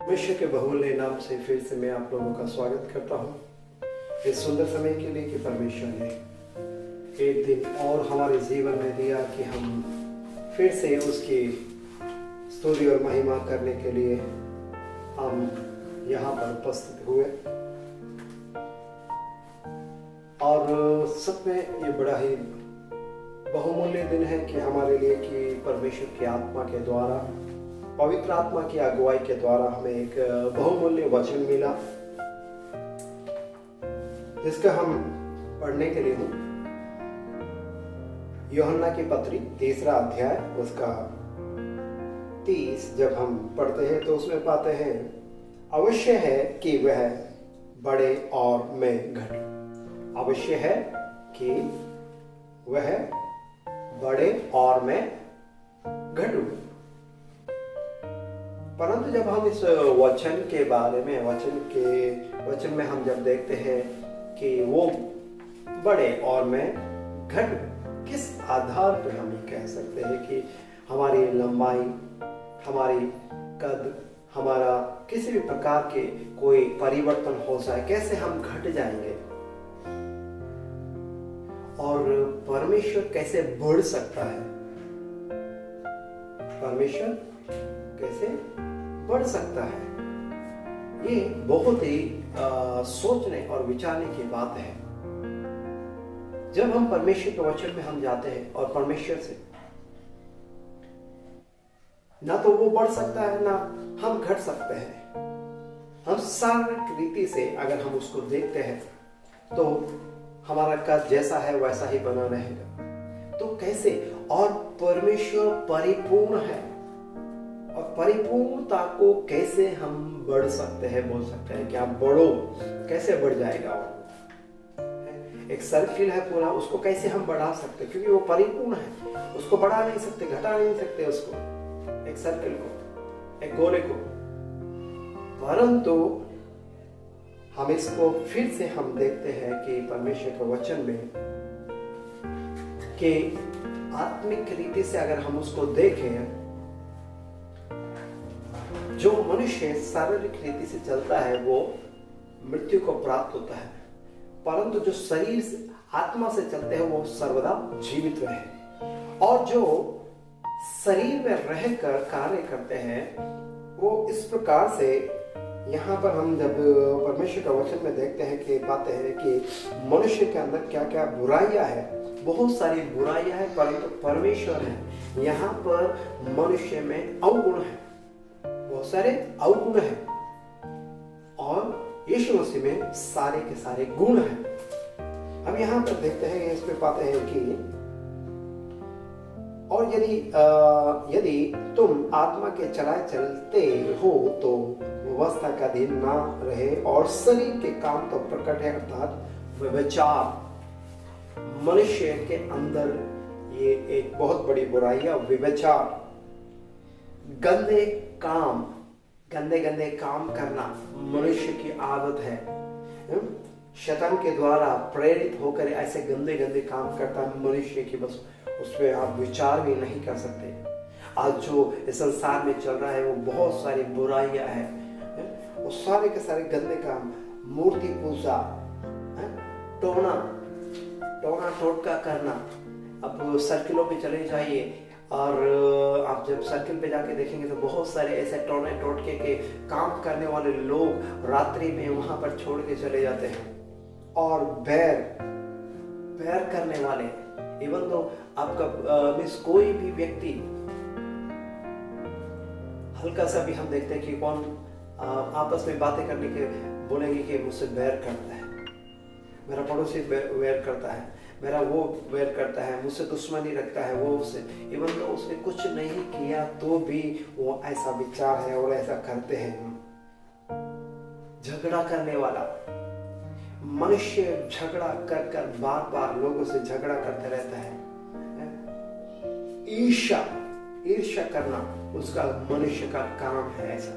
परमेश्वर के बहुमूल्य नाम से फिर से मैं आप लोगों का स्वागत करता हूँ इस सुंदर समय के लिए कि परमेश्वर ने एक दिन और हमारे जीवन में दिया कि हम फिर से उसकी स्तुति और महिमा करने के लिए हम यहाँ पर उपस्थित हुए। और सच में ये बड़ा ही बहुमूल्य दिन है कि हमारे लिए कि परमेश्वर की आत्मा के द्वारा, पवित्र आत्मा की अगुवाई के द्वारा हमें एक बहुमूल्य वचन मिला जिसका हम पढ़ने के लिए हूँ। यूहन्ना की पत्री 3 अध्याय उसका 30 जब हम पढ़ते हैं तो उसमें पाते हैं, अवश्य है कि वह बढ़े और मैं घटूं। अवश्य है कि वह बढ़े और मैं घटूं। परंतु जब हम इस वचन के बारे में वचन में हम जब देखते हैं कि वो बढ़े और मैं घटूं, किस आधार पर हम ये कह सकते हैं कि हमारी लंबाई, हमारी कद, हमारा किसी भी प्रकार के कोई परिवर्तन हो जाए, कैसे हम घट जाएंगे और परमेश्वर कैसे बढ़ सकता है, परमेश्वर कैसे बढ़ सकता है। ये बहुत ही सोचने और विचारने की बात है। जब हम परमेश्वर के वचन में हम जाते हैं और परमेश्वर से ना तो वो बढ़ सकता है ना हम घट सकते हैं। हम शारीरिक रीति से अगर हम उसको देखते हैं तो हमारा कद जैसा है वैसा ही बना रहेगा। तो कैसे, और परमेश्वर परिपूर्ण है और परिपूर्णता को कैसे हम बढ़ सकते हैं, बोल सकते हैं कि आप बढ़ो, कैसे बढ़ जाएगा वो। एक सर्किल है पूरा, उसको कैसे हम बढ़ा सकते हैं क्योंकि वो परिपूर्ण है, उसको बढ़ा नहीं सकते, घटा नहीं सकते उसको, एक सर्किल को, एक गोले को। परंतु हम इसको फिर से हम देखते हैं कि परमेश्वर के वचन में कि आत्मिक रीति से अगर हम उसको देखें, जो मनुष्य शारीरिक रीति से चलता है वो मृत्यु को प्राप्त होता है, परंतु जो शरीर से आत्मा से चलते हैं वो सर्वदा जीवित रहे। और जो शरीर में रहकर कार्य करते हैं वो इस प्रकार से, यहाँ पर हम जब परमेश्वर का वचन में देखते हैं कि पाते हैं कि मनुष्य के अंदर क्या क्या बुराइयां है, बहुत सारी बुराइयां हैं, परंतु परमेश्वर है यहाँ पर मनुष्य में अवगुण है, बहुत सारे अवगुण हैं और यीशु मसीह में सारे के सारे गुण हैं। हम यहाँ पर देखते हैं, इसमें पाते हैं कि और यदि तुम आत्मा के चलाए चलते हो तो व्यवस्था का अधीन ना रहे। और शरीर के काम तो प्रकट है, अर्थात व्यभिचार। मनुष्य के अंदर ये एक बहुत बड़ी बुराई है, व्यभिचार, गंदे काम करना मनुष्य की आदत है। शैतान के द्वारा प्रेरित होकर ऐसे गंदे काम करता है मनुष्य की, बस उसमें आप विचार भी नहीं कर सकते। आज जो इस संसार में चल रहा है वो बहुत सारी बुराइयां हैं, वो सारे के सारे गंदे काम, मूर्ति पूजा, टोटका करना। अब सर्किलों पे चले जाइए और आप जब सर्किल पे जाके देखेंगे तो बहुत सारे ऐसे टोटके के काम करने वाले लोग रात्रि में वहां पर छोड़ के चले जाते हैं। और बैर करने वाले, इवन तो आपका मिस कोई भी व्यक्ति, हल्का सा भी हम देखते हैं कि कौन आपस में बातें करने के बोलेंगे कि मुझसे बैर करता है, मेरा पड़ोसी बैर करता है, मेरा वो बैर करता है, मुझसे दुश्मनी रखता है वो उससे, इवन तो उसने कुछ नहीं किया तो भी वो ऐसा विचार है और ऐसा करते हैं। झगड़ा करने वाला मनुष्य झगड़ा कर बार लोगों से झगड़ा करते रहता है। ईर्ष्या करना उसका मनुष्य का काम है। ऐसा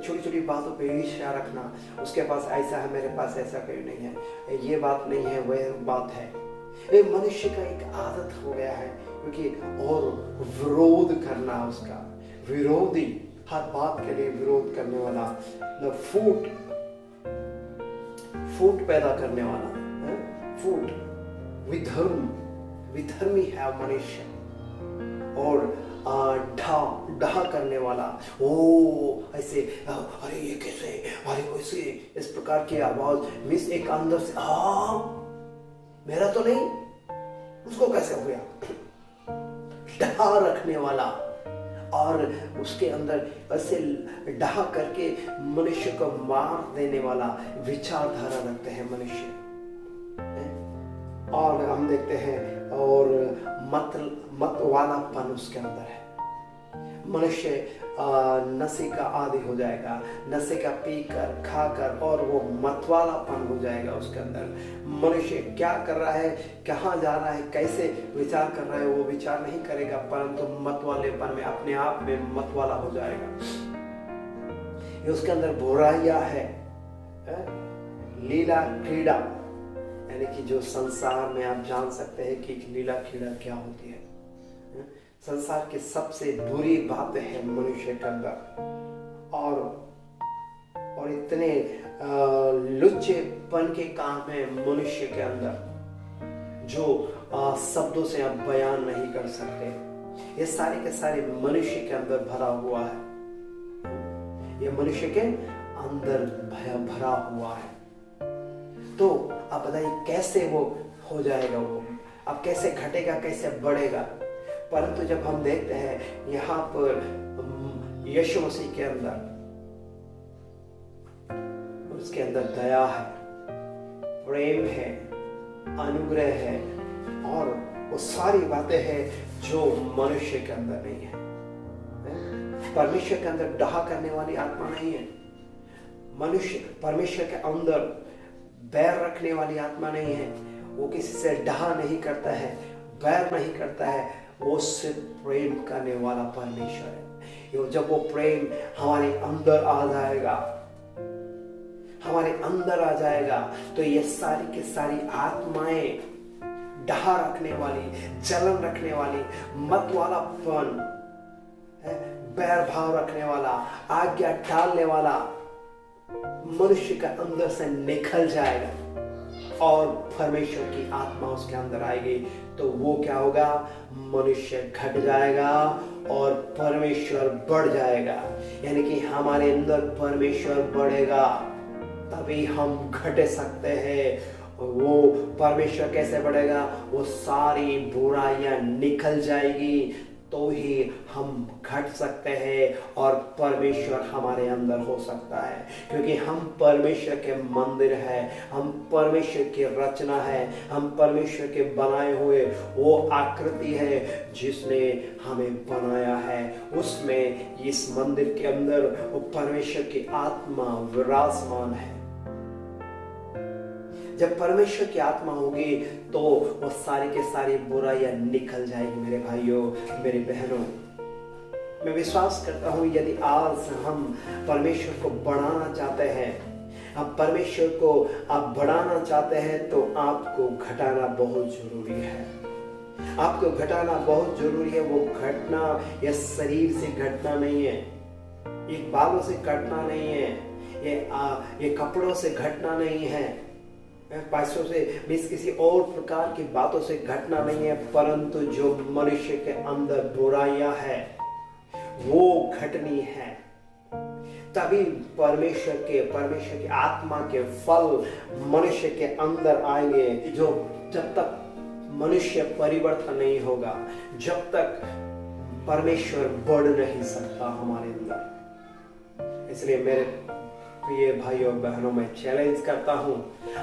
छोटी बातों पे ईर्ष्या रखना, उसके पास ऐसा है, मेरे पास ऐसा कोई नहीं है, ये बात नहीं है, वह बात है। ये मनुष्य का एक आदत हो गया है, क्योंकि और विरोध करना, उसका विरोधी हर बात के लिए विरोध करने वाला, फूट पैदा करने वाला, फूट, विधर्मी है मनुष्य, और ढा करने वाला, ओ ऐसे, अरे ये कैसे, अरे वैसे, इस प्रकार की आवाज मिस एक अंदर से, मेरा तो नहीं, उसको कैसे हो गया, ढा रखने वाला, और उसके अंदर ऐसे ढहा करके मनुष्य को मार देने वाला विचारधारा रखते हैं मनुष्य। और हम देखते हैं, और मत वालापन उसके अंदर है। मनुष्य नशे का आदी हो जाएगा, नशे का पीकर खाकर, और वो मतवालापन हो जाएगा उसके अंदर। मनुष्य क्या कर रहा है, कहाँ जा रहा है, कैसे विचार कर रहा है, वो विचार नहीं करेगा, परंतु मतवालेपन में अपने आप में मतवाला हो जाएगा। ये उसके अंदर बुराइयां है, लीला क्रीड़ा, यानी कि जो संसार में आप जान सकते हैं कि लीला क्रीड़ा क्या होती है। संसार की सबसे बुरी बात है मनुष्य के अंदर, और इतने लुच्चेपन के काम है मनुष्य के अंदर जो शब्दों से आप बयान नहीं कर सकते। ये सारे के सारे मनुष्य के अंदर भरा हुआ है, ये मनुष्य के अंदर भरा हुआ है। तो आप बताइए कैसे वो हो जाएगा, वो अब कैसे घटेगा, कैसे बढ़ेगा। परंतु जब हम देखते हैं यहाँ पर यीशु मसीह के अंदर, उसके अंदर दया है, प्रेम है, अनुग्रह है, और वो सारी बातें हैं जो मनुष्य के अंदर नहीं है। परमेश्वर के अंदर डहा करने वाली आत्मा नहीं है। मनुष्य परमेश्वर के अंदर बैर रखने वाली आत्मा नहीं है। वो किसी से डहा नहीं करता है, बैर नहीं करता है, वो सिर्फ प्रेम करने वाला परमेश्वर है। जब वो प्रेम हमारे अंदर आ जाएगा, हमारे अंदर आ जाएगा, तो ये सारी की सारी आत्माएं, डहा रखने वाली, जलन रखने वाली, मत वालापन, बैर भाव रखने वाला, आज्ञा टालने वाला मनुष्य का अंदर से निकल जाएगा, और परमेश्वर की आत्मा उसके अंदर आएगी। तो वो क्या होगा, मनुष्य घट जाएगा और परमेश्वर बढ़ जाएगा। यानी कि हमारे अंदर परमेश्वर बढ़ेगा, तभी हम घट सकते हैं। वो परमेश्वर कैसे बढ़ेगा, वो सारी बुराइयां निकल जाएगी, तो ही हम घट सकते हैं और परमेश्वर हमारे अंदर हो सकता है। क्योंकि हम परमेश्वर के मंदिर हैं, हम परमेश्वर की रचना है, हम परमेश्वर के बनाए हुए वो आकृति है जिसने हमें बनाया है। उसमें, इस मंदिर के अंदर वो परमेश्वर की आत्मा विराजमान है। जब परमेश्वर की आत्मा होगी तो वो सारी के सारी बुराइयां निकल जाएगी। मेरे भाइयों, मेरी बहनों, मैं विश्वास करता हूं यदि आज हम परमेश्वर को बढ़ाना चाहते हैं, आप परमेश्वर को आप बढ़ाना चाहते हैं, तो आपको घटाना बहुत जरूरी है। आपको घटाना बहुत जरूरी है। वो घटना ये शरीर से घटना नहीं है, ये बालों से घटना नहीं है, ये कपड़ों से घटना नहीं है, पैसों से, किसी और प्रकार की बातों से घटना नहीं है, परंतु जो मनुष्य के अंदर बुराइयां है वो घटनी है। तभी परमेश्वर की आत्मा के फल मनुष्य के अंदर आएंगे। जो जब तक मनुष्य परिवर्तन नहीं होगा, जब तक परमेश्वर बढ़ नहीं सकता हमारे अंदर। इसलिए मेरे प्रिय भाइयों और बहनों, मैं चैलेंज करता हूं,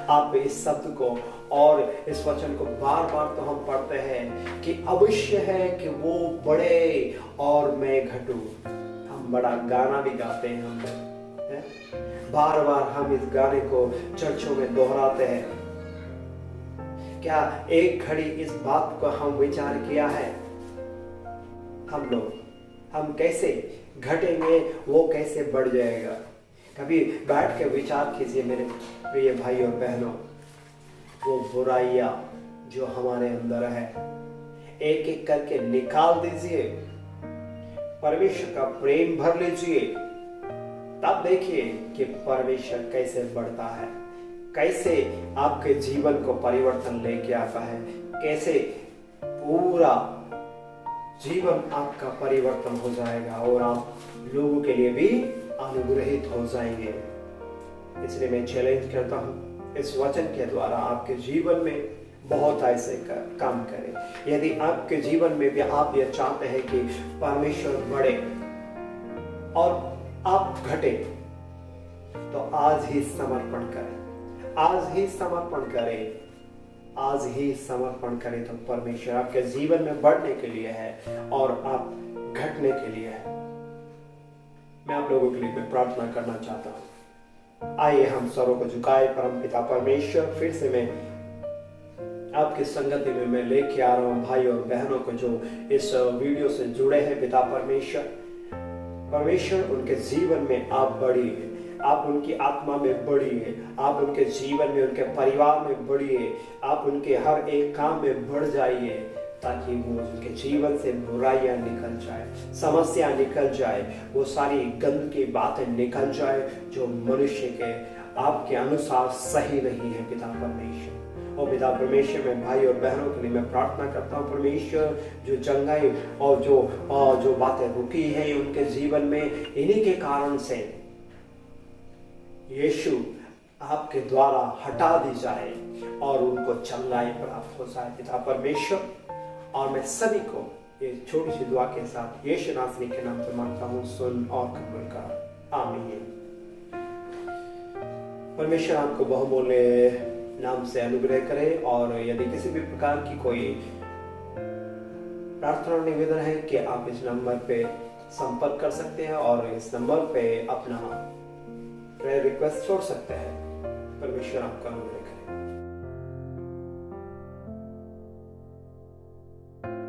आप इस शब्द को और इस वचन को बार बार तो हम पढ़ते हैं कि अवश्य है कि वो बढ़े और मैं घटूं। हम बड़ा गाना भी गाते हैं, हम बार बार हम इस गाने को चर्चों में दोहराते हैं। क्या एक घड़ी इस बात को हम विचार किया है, हम कैसे घटेंगे, वो कैसे बढ़ जाएगा? कभी बैठ के विचार कीजिए मेरे प्रिय भाई और बहनों। वो बुराइयां जो हमारे अंदर है, एक एक करके निकाल दीजिए परमेश्वर का प्रेम भर लीजिए, तब देखिए कि परमेश्वर कैसे बढ़ता है, कैसे आपके जीवन को परिवर्तन लेके आता है, कैसे पूरा जीवन आपका परिवर्तन हो जाएगा और आप लोगों के लिए भी अनुग्रहित हो जाएंगे। इसलिए मैं चैलेंज करता हूँ, इस वचन के द्वारा आपके जीवन में बहुत ऐसे काम करें। यदि आपके जीवन में भी आप ये चाहते हैं कि परमेश्वर बढ़े और आप घटे, तो आज ही समर्पण करें, आज ही समर्पण करें, आज ही समर्पण करें। तो परमेश्वर आपके जीवन में बढ़ने के लिए है और आप घटने के लिए है। मैं आप लोगों के लिए मैं प्रार्थना करना चाहता हूँ। आइए हम सरों को झुकाए। परम पिता परमेश्वर, फिर से मैं आपकी संगति में मैं लेके आ रहा हूँ भाई और बहनों को जो इस वीडियो से जुड़े हैं। पिता परमेश्वर उनके जीवन में आप बढ़िए, आप उनकी आत्मा में बढ़िए, आप उनके जीवन में, उनके परिवार में बढ़िए, आप उनके हर एक काम में बढ़ जाइए, ताकि वो उनके जीवन से बुराइयां निकल जाए, समस्या निकल जाए, वो सारी गंदगी बातें निकल जाए जो मनुष्य के आपके अनुसार सही नहीं है। पिता परमेश्वर और पिता परमेश्वर, मैं भाई और बहनों के लिए मैं प्रार्थना करता हूँ परमेश्वर, जो जंगाई और जो बातें रुकी है उनके जीवन में, इन्हीं के कारण से यीशु आपके द्वारा हटा दी जाए और उनको चंगाई प्राप्त हो जाए। पिता परमेश्वर, और मैं सभी को ये छोटी सी दुआ के साथ यीशु नासरी के नाम से मांगता हूँ, सुन और कबूल कर, आमीन। परमेश्वर आपको बहुमूल्य नाम से अनुग्रह करे। और यदि किसी भी प्रकार की कोई प्रार्थना निवेदन है कि आप इस नंबर पे संपर्क कर सकते हैं और इस नंबर पे अपना प्रेयर रिक्वेस्ट छोड़ सकते हैं। परमेश्वर आपका अनुग्रह करे।